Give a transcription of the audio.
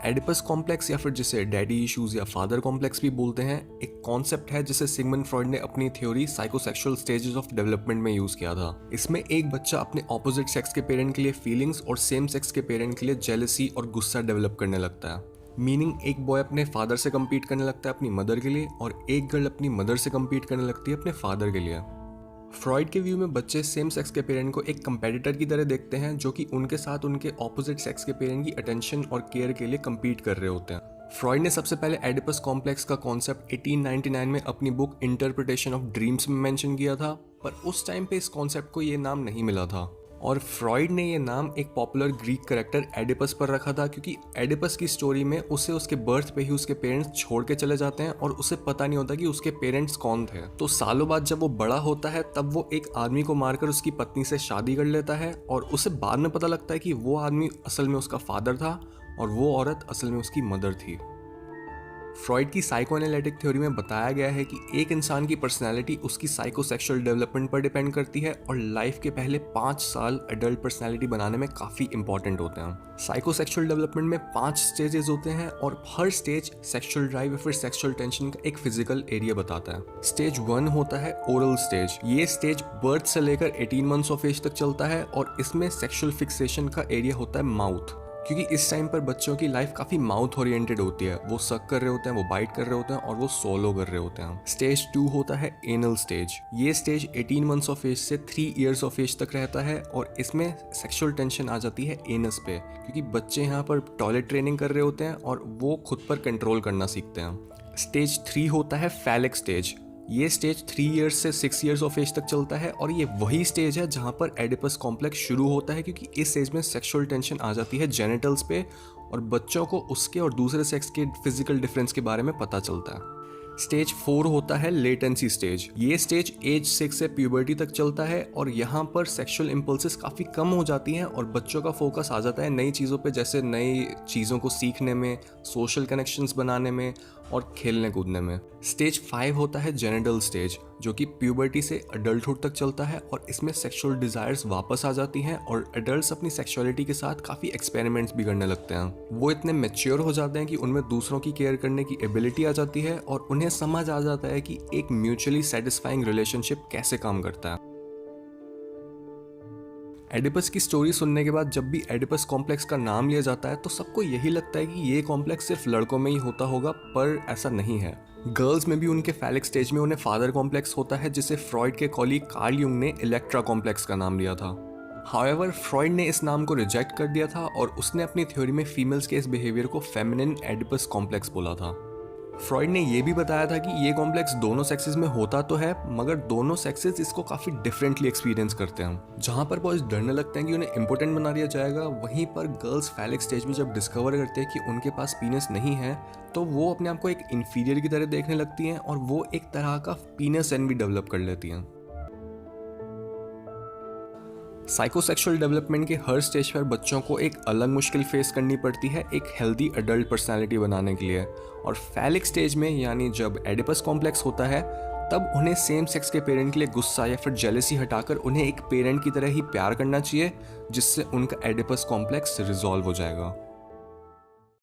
Oedipus complex या फिर जिसे डैडी इश्यूज या फादर कॉम्प्लेक्स भी बोलते हैं, एक कॉन्सेप्ट है जिसे सिगमंड फ्रॉइड ने अपनी theory psychosexual stages of development में यूज किया था। इसमें एक बच्चा अपने ऑपोजिट सेक्स के पेरेंट के लिए फीलिंग्स और सेम सेक्स के पेरेंट के लिए जेलसी और गुस्सा डेवलप करने लगता है। मीनिंग एक बॉय अपने फादर से कम्पीट करने लगता है अपनी मदर के लिए और एक गर्ल अपनी मदर से कम्पीट करने लगती है अपने फादर के लिए। फ्रॉइड के व्यू में बच्चे सेम सेक्स के पेरेंट को एक कंपेटिटर की तरह देखते हैं जो कि उनके साथ उनके ऑपोजिट सेक्स के पेरेंट की अटेंशन और केयर के लिए कम्पीट कर रहे होते हैं। फ्रॉइड ने सबसे पहले एडिपस कॉम्प्लेक्स का कॉन्सेप्ट 1899 में अपनी बुक इंटरप्रिटेशन ऑफ ड्रीम्स में मेंशन किया था, पर उस टाइम पे इस कॉन्सेप्ट को ये नाम नहीं मिला था और फ्रॉइड ने ये नाम एक पॉपुलर ग्रीक कैरेक्टर एडिपस पर रखा था क्योंकि एडिपस की स्टोरी में उसे उसके बर्थ पे ही उसके पेरेंट्स छोड़ के चले जाते हैं और उसे पता नहीं होता कि उसके पेरेंट्स कौन थे। तो सालों बाद जब वो बड़ा होता है तब वो एक आदमी को मारकर उसकी पत्नी से शादी कर लेता है और उसे बाद में पता लगता है कि वो आदमी असल में उसका फादर था और वो औरत असल में उसकी मदर थी। फ्रॉइड की साइकोएनालिटिक थ्योरी में बताया गया है कि एक इंसान की पर्सनैलिटी उसकी साइकोसेक्सुअल डेवलपमेंट पर डिपेंड करती है और लाइफ के पहले 5 साल एडल्ट पर्सनैलिटी बनाने में काफ़ी इंपॉर्टेंट होते हैं। साइकोसेक्सुअल डेवलपमेंट में 5 स्टेजेस होते हैं और हर स्टेज सेक्सुअल ड्राइव या फिर सेक्सुअल टेंशन का एक फिजिकल एरिया बताता है। स्टेज 1 होता है ओरल स्टेज। ये स्टेज बर्थ से लेकर 18 मंथ्स ऑफ एज तक चलता है और इसमें सेक्सुअल फिक्सेशन का एरिया होता है माउथ, क्योंकि इस टाइम पर बच्चों की लाइफ काफ़ी माउथ ओरिएंटेड होती है। वो सक कर रहे होते हैं, वो बाइट कर रहे होते हैं और वो सोलो कर रहे होते हैं। स्टेज 2 होता है एनल स्टेज। ये स्टेज 18 मंथ्स ऑफ एज से 3 इयर्स ऑफ एज तक रहता है और इसमें सेक्सुअल टेंशन आ जाती है एनस पे, क्योंकि बच्चे यहाँ पर टॉयलेट ट्रेनिंग कर रहे होते हैं और वो खुद पर कंट्रोल करना सीखते हैं। स्टेज 3 होता है फैलिक स्टेज। ये स्टेज 3 इयर्स से 6 इयर्स ऑफ एज तक चलता है और ये वही स्टेज है जहाँ पर एडिपस कॉम्प्लेक्स शुरू होता है, क्योंकि इस एज में सेक्सुअल टेंशन आ जाती है जेनिटल्स पे और बच्चों को उसके और दूसरे सेक्स के फिजिकल डिफरेंस के बारे में पता चलता है। स्टेज 4 होता है लेटेंसी स्टेज। ये स्टेज एज 6 से प्यूबर्टी तक चलता है और यहाँ पर सेक्सुअल इम्पल्सेस काफ़ी कम हो जाती हैं और बच्चों का फोकस आ जाता है नई चीज़ों पे, जैसे नई चीज़ों को सीखने में, सोशल कनेक्शंस बनाने में और खेलने कूदने में। स्टेज 5 होता है जेनिटल स्टेज, जो कि प्यूबर्टी से अडल्टहुड तक चलता है और इसमें सेक्सुअल डिज़ायर्स वापस आ जाती हैं और एडल्ट्स अपनी सेक्सुअलिटी के साथ काफ़ी एक्सपेरिमेंट्स भी करने लगते हैं। वो इतने मैच्योर हो जाते हैं कि उनमें दूसरों की केयर करने की एबिलिटी आ जाती है और उन्हें समझ आ जाता है कि एक म्यूचुअली सेटिस्फाइंग रिलेशनशिप कैसे काम करता है। एडिपस की स्टोरी सुनने के बाद जब भी एडिपस कॉम्प्लेक्स का नाम लिया जाता है तो सबको यही लगता है कि ये कॉम्प्लेक्स सिर्फ लड़कों में ही होता होगा, पर ऐसा नहीं है। गर्ल्स में भी उनके फैलिक स्टेज में उन्हें फादर कॉम्प्लेक्स होता है, जिसे फ्रॉइड के कॉलीग कार्ल युंग ने इलेक्ट्रा कॉम्प्लेक्स का नाम लिया था। हाउएवर फ्रॉइड ने इस नाम को रिजेक्ट कर दिया था और उसने अपनी थ्योरी में फीमेल्स के इस बिहेवियर को फेमिनिन एडिपस कॉम्प्लेक्स बोला था। फ्रॉइड ने यह भी बताया था कि ये कॉम्प्लेक्स दोनों सेक्सेस में होता तो है, मगर दोनों सेक्सेस इसको काफ़ी डिफरेंटली एक्सपीरियंस करते हैं। जहाँ पर बॉयज डरने लगते हैं कि उन्हें इंपॉर्टेंट बना दिया जाएगा, वहीं पर गर्ल्स फैलिक स्टेज में जब डिस्कवर करते हैं कि उनके पास पीनस नहीं है तो वो अपने आप को एक इंफीरियर की तरह देखने लगती हैं और वो एक तरह का पीनस एनवी डेवलप कर लेती हैं। साइकोसेक्सुअल डेवलपमेंट के हर स्टेज पर बच्चों को एक अलग मुश्किल फेस करनी पड़ती है एक हेल्दी अडल्ट पर्सनालिटी बनाने के लिए, और फैलिक स्टेज में यानी जब एडिपस कॉम्प्लेक्स होता है तब उन्हें सेम सेक्स के पेरेंट के लिए गुस्सा या फिर जेलसी हटाकर उन्हें एक पेरेंट की तरह ही प्यार करना चाहिए, जिससे उनका एडिपस कॉम्प्लेक्स रिजॉल्व हो जाएगा।